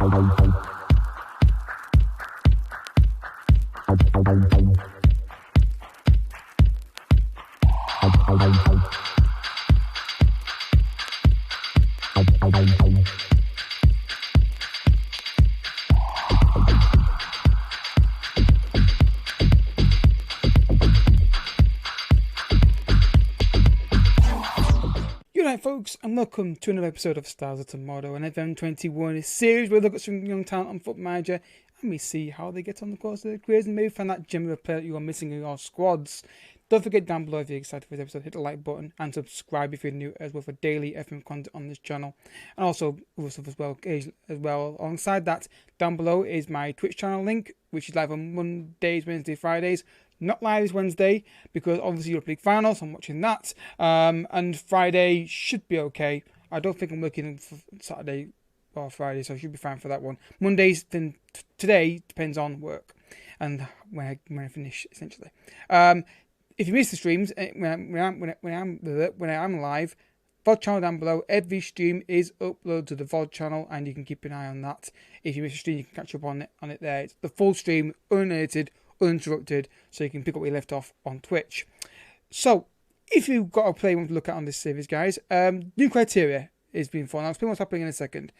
G'day folks, and welcome to another episode of Stars of Tomorrow, an FM21 series where we look at some young talent on Football Manager and we see how they get on the course of their careers and maybe find that gem of a player that you are missing in your squads. Don't forget down below if you're excited for this episode, hit the like button and subscribe if you're new as well for daily FM content on this channel. And also other stuff as well. Alongside that, down below is my Twitch channel link, which is live on Mondays, Wednesdays, Fridays. Not live this Wednesday because obviously Europa League final, so I'm watching that. And Friday should be okay. I don't think I'm working for Saturday or Friday, so I should be fine for that one. Mondays, then today depends on work and when I finish essentially. If you miss the streams when I'm live, VOD channel down below. Every stream is uploaded to the VOD channel, and you can keep an eye on that. If you miss a stream, you can catch up on it there. It's the full stream, unedited, uninterrupted, so you can pick up where you left off on Twitch. So, if you've got a play you want to look at on this series, guys, new criteria is being formed. I'll explain what's happening in a second.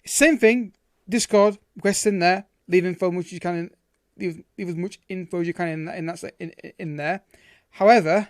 Same thing, Discord, requests in there, leave info much as you can, leave as much info as you can in there. However,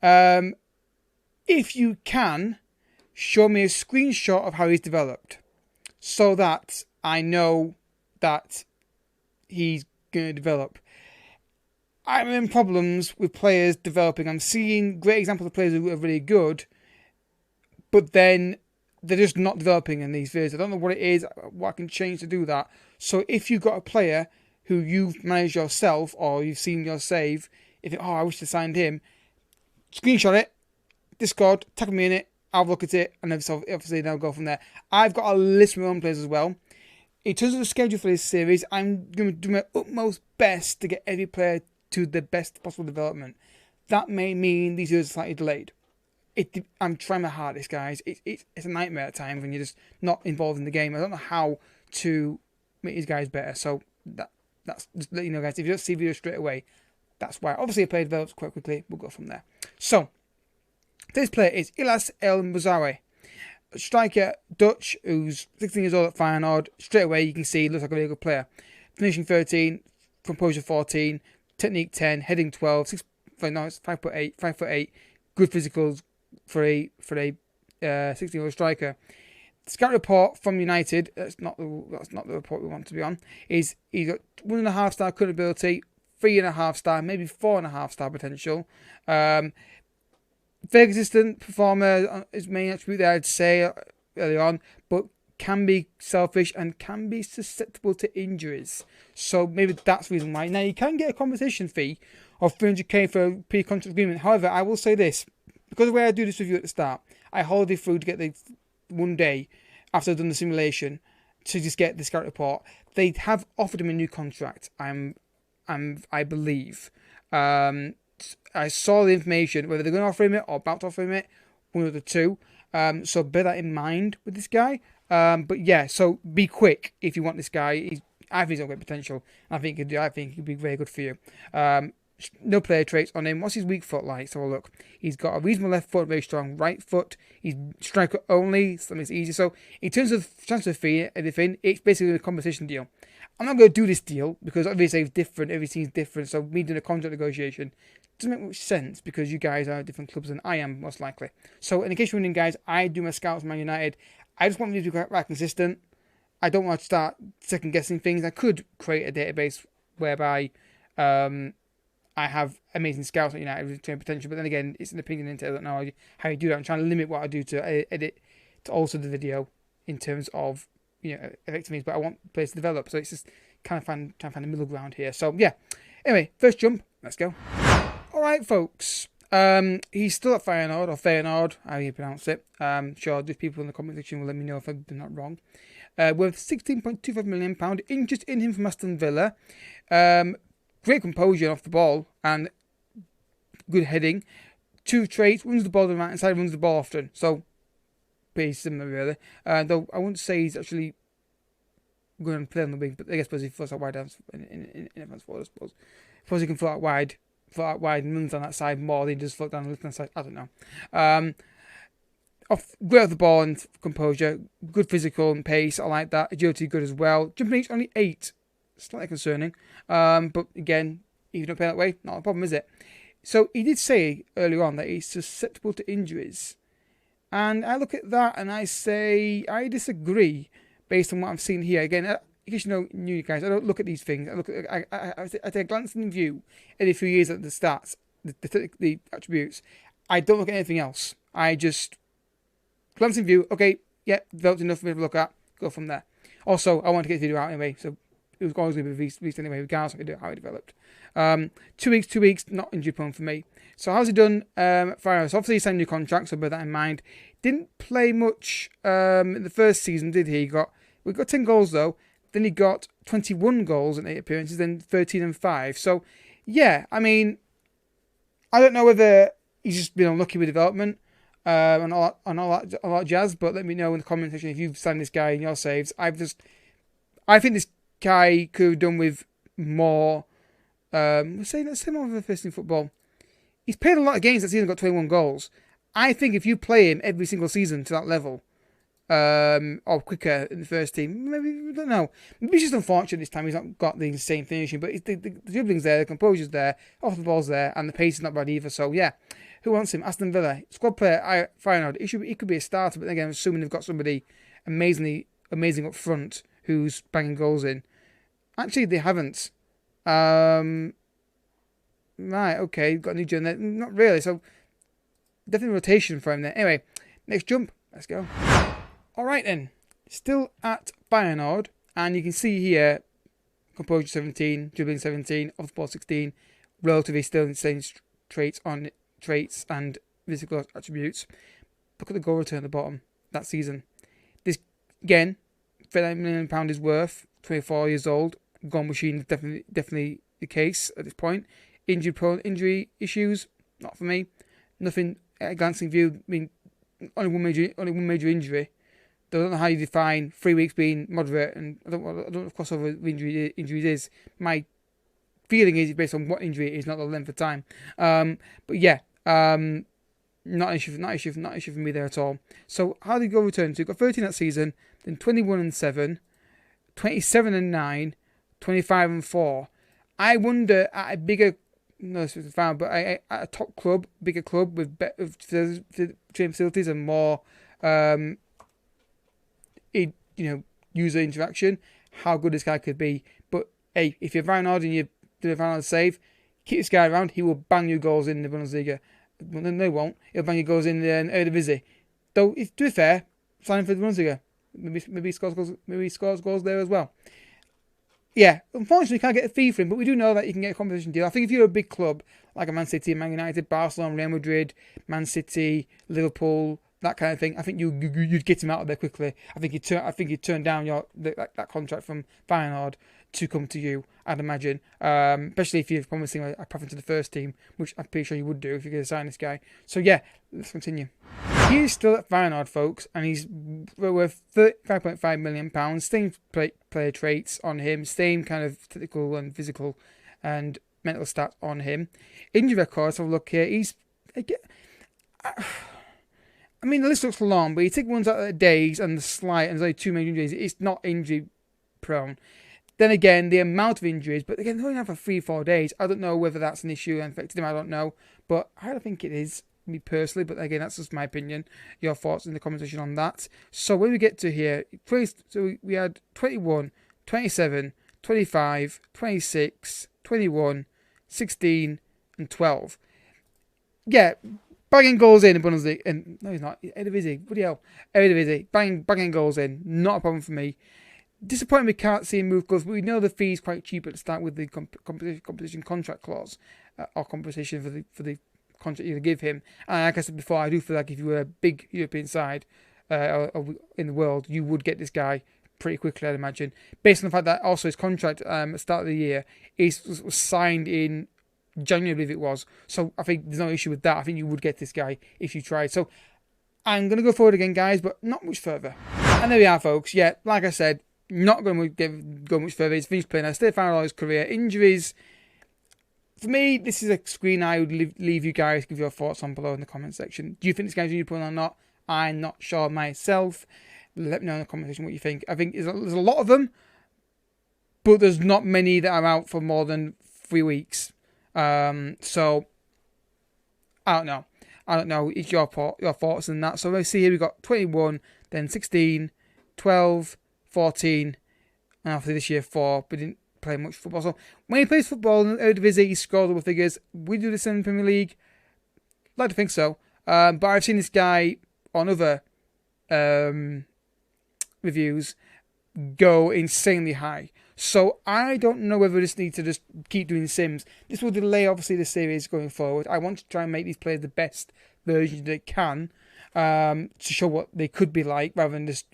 if you can, show me a screenshot of how he's developed, so that I know that he's going to develop. I'm having problems with players developing. I'm seeing great examples of players who are really good, but then they're just not developing in these videos. I don't know what it is, what I can change to do that. So if you've got a player who you've managed yourself or you've seen your save, if I wish to sign him, screenshot it, Discord, tag me in it, I'll look at it, and obviously they'll go from there. I've got a list of my own players as well. In terms of the schedule for this series, I'm going to do my utmost best to get every player to the best possible development. That may mean these videos are slightly delayed. I'm trying my hardest, guys. It's a nightmare at times when you're just not involved in the game. I don't know how to make these guys better. So that's just let you know, guys. If you don't see videos straight away, that's why. Obviously, a player develops quite quickly. We'll go from there. So today's player is Ilyas El Moussaoui. Striker, Dutch, who's 16 years old at Feyenoord. Straight away, you can see he looks like a really good player. Finishing 13, composure 14, technique 10, heading 12, 5'8", 5'8", good physicals for a 16-year-old striker. Scout report from United. That's not the report we want to be on. He's got 1.5 star current ability, 3.5 star, maybe 4.5 star potential. Very consistent performer is main attribute there, I'd say early on, but can be selfish and can be susceptible to injuries. So maybe that's the reason why. Now, you can get a compensation fee of 300k for a pre-contract agreement. However, I will say this, because of the way I do this review at the start, I holiday through to get the one day after I've done the simulation to just get the scout report. They have offered him a new contract, I believe. I saw the information, whether they're going to offer him it or about to offer him it, one of the two. So bear that in mind with this guy. But yeah, so be quick if you want this guy. I think he's got great potential. I think he'd be very good for you. No player traits on him. What's his weak foot like? So look, he's got a reasonable left foot, very strong right foot. He's striker only, so it's easy. So in terms of transfer fee, everything, it's basically a compensation deal. I'm not going to do this deal because obviously it's different. Everything's different. So me doing a contract negotiation doesn't make much sense because you guys are different clubs than I am, most likely. So in case you're wondering, guys, I do my scouts for Man United. I just want them to be quite consistent. I don't want to start second guessing things. I could create a database whereby I have amazing scouts at United with potential, but then again, it's an opinion into I don't know how you do that. I'm trying to limit what I do to edit to alter the video in terms of effective means, but I want players to develop, so it's just trying to find a middle ground here. So yeah. Anyway, first jump. Let's go. All right, folks. He's still at Feyenoord, or Feyenoord, how you pronounce it. Sure, these people in the comment section will let me know if I've done that wrong. Worth £16.25 million. Interest in him from Aston Villa. Great composure off the ball and good heading. Two traits, runs the ball on the right hand side, runs the ball often. So, pretty similar really. Though I wouldn't say he's actually going and play on the wing. But I guess he floats out wide in advance forward, I suppose. I suppose he can float out wide and runs down that side more than he does float down the left-hand side. I don't know. Great off the ball and composure, good physical and pace. I like that. Agility good as well. Jumping H only 8, slightly concerning. But again, if you don't play that way, not a problem, is it? So he did say earlier on that he's susceptible to injuries, and I look at that and I say I disagree based on what I've seen here. Again, in case you guys, I don't look at these things. I look at I take a glancing view every few years at the stats, the attributes. I don't look at anything else. I just glancing view. Okay, yeah, developed enough for me to look at. Go from there. Also, I want to get the video out anyway, so it was always going to be released anyway, regardless of how it developed. 2 weeks, not injury prone for me. So how's he done? So obviously he signed a new contract, so bear that in mind. Didn't play much in the first season, did he? We got 10 goals though. Then he got 21 goals in 8 appearances, then 13 and 5. So yeah, I mean, I don't know whether he's just been unlucky with development and all that jazz. But let me know in the comment section if you've signed this guy in your saves. I think this guy could have done with more. Let's say more of a first team football. He's played a lot of games that season, got 21 goals. I think if you play him every single season to that level, or quicker in the first team, maybe, I don't know. Maybe it's just unfortunate this time he's not got the insane finishing, but the dribbling's there, the composure's there, off the ball's there, and the pace is not bad either. So yeah, who wants him? Aston Villa squad player. Feyenoord. He could be a starter, but again, I'm assuming they've got somebody amazing up front who's banging goals in. Actually, they haven't. Right, okay, got a new gen there. Not really, so definitely rotation for him there. Anyway, next jump. Let's go. Alright then, still at Feyenoord, and you can see here, composure 17, dribbling 17, off the ball 16, relatively still the same traits and physical attributes. Look at the goal return at the bottom that season. This, again, £39 million is worth, 24 years old, goal machine is definitely the case at this point. Injury issues, not for me. Nothing at a glancing view. I mean, only one major injury. I don't know how you define 3 weeks being moderate, and I don't know what crossover injuries is. My feeling is based on what injury it is, not the length of time. But yeah, not an issue for me there at all. So how did he go return to? He got 13 that season, then 21 and 7, 27 and 9, 25 and 4. I wonder at a bigger, at a top club, bigger club with better facilities and more, user interaction, how good this guy could be. But hey, if you're Feyenoord and you do a Feyenoord save, keep this guy around. He will bang you goals in the Bundesliga. Well, no, he won't. He'll bang you goals in the Eredivisie. Though, to be fair, sign him for the Bundesliga. Maybe he scores goals there as well. Yeah, unfortunately, you can't get a fee for him, but we do know that you can get a competition deal. I think if you're a big club like a Man City, Man United, Barcelona, Real Madrid, Man City, Liverpool, that kind of thing, I think you'd get him out of there quickly. I think you'd turn down that contract from Feyenoord to come to you, I'd imagine. Especially if you're promising a preference to the first team, which I'm pretty sure you would do if you're going to sign this guy. So yeah, let's continue. He is still at Feyenoord, folks, and he's worth £35.5 million. Same player traits on him, same kind of technical and physical and mental stats on him. Injury records, have a look here. I mean, the list looks long, but you take ones out of the days and the slight, and there's only 2 major injuries. It's not injury prone. Then again, the amount of injuries, but again, they only have for 3-4 days. I don't know whether that's an issue and affected him. I don't know, but I don't think it is, me personally. But again, that's just my opinion. Your thoughts in the comment section on that. So when we get to here, so we had 21, 27, 25, 26, 21, 16, and 12. Yeah. Banging goals in Bundesliga. No, he's not. Eredivisie. Bloody hell. Eredivisie. Banging goals in. Not a problem for me. Disappointing we can't see him move because we know the fee's quite cheap at the start with the competition contract clause or compensation for the contract you give him. And like I said before, I do feel like if you were a big European side or in the world, you would get this guy pretty quickly, I'd imagine. Based on the fact that also his contract at the start of the year was signed in January, I believe it was. So I think there's no issue with that. I think you would get this guy if you tried. So I'm going to go forward again, guys, but not much further. And there we are, folks. Yeah, like I said, Not going to go much further. He's finished playing. I still found all his career. Injuries. For me, this is a screen I would leave you guys, give your thoughts on below in the comment section. Do you think this game's really put on or not? I'm not sure myself. Let me know in the comment section what you think. I think there's a lot of them, but there's not many that are out for more than 3 weeks. So, I don't know. It's your thoughts on that. So let's see here. We've got 21, then 16, 12, 14, and after this year 4, but didn't play much football. So when he plays football in the Eredivisie, he scores double figures. We do this in the Premier League. I'd like to think so. But I've seen this guy on other reviews go insanely high. So I don't know whether this needs to just keep doing sims. This will delay, obviously, the series going forward. I want to try and make these players the best version they can to show what they could be like, rather than just,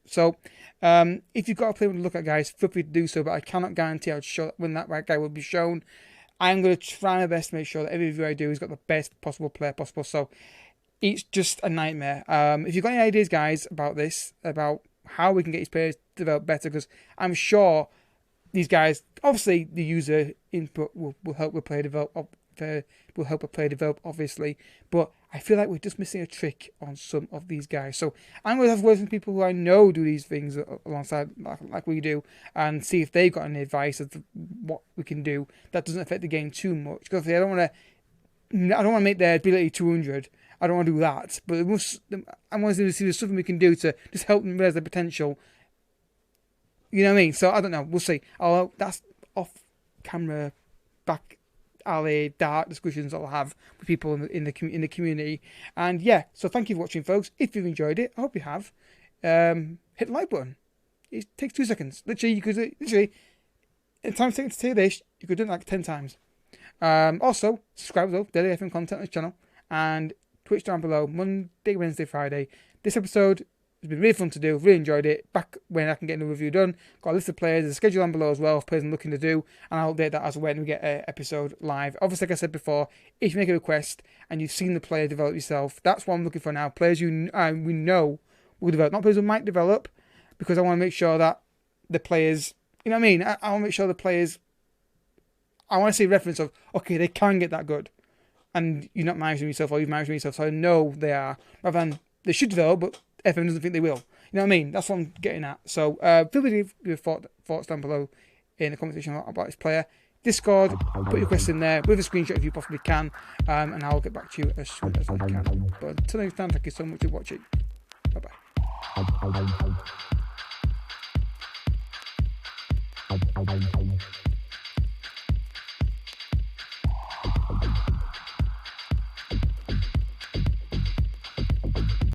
So, if you've got a player to look at, guys, feel free to do so, but I cannot guarantee I'll show when that right guy will be shown. I'm going to try my best to make sure that every review I do has got the best possible player possible. So, it's just a nightmare. If you've got any ideas, guys, about this, about how we can get these players to develop better, because I'm sure these guys, obviously the user input will help with player develop, obviously, but I feel like we're just missing a trick on some of these guys. So I'm going to have words with people who I know do these things alongside like we do, and see if they've got any advice of what we can do that doesn't affect the game too much. Because I don't want to make their ability 200. I don't want to do that, but I want to see there's something we can do to just help them realize their potential. You know what I mean? So I don't know. We'll see. That's off camera, back alley, dark discussions I'll have with people in the community. And yeah, so thank you for watching, folks. If you've enjoyed it, I hope you have. Hit the like button. It takes 2 seconds. Literally, in the time it's taken to say this, you could do it like 10 times. Also, subscribe to daily FM content on this channel, and Twitch down below, Monday, Wednesday, Friday. This episode has been really fun to do, really enjoyed it. Back when I can get a review done. Got a list of players, there's a schedule down below as well of players I'm looking to do, and I'll update that as when we get an episode live. Obviously, like I said before, if you make a request and you've seen the player develop yourself, that's what I'm looking for now. Players we know will develop, not players who might develop, because I want to make sure that the players, you know what I mean? I want to make sure the players, I want to see reference of, okay, they can get that good. And you're not managing yourself, or you've managed yourself, so I know they are. Rather than they should develop, but FM doesn't think they will. You know what I mean? That's what I'm getting at. So feel free to give your thoughts down below in the comment section about this player. Discord, put your question in there with a screenshot if you possibly can, and I'll get back to you as soon as I can. But until next time, thank you so much for watching. Bye bye.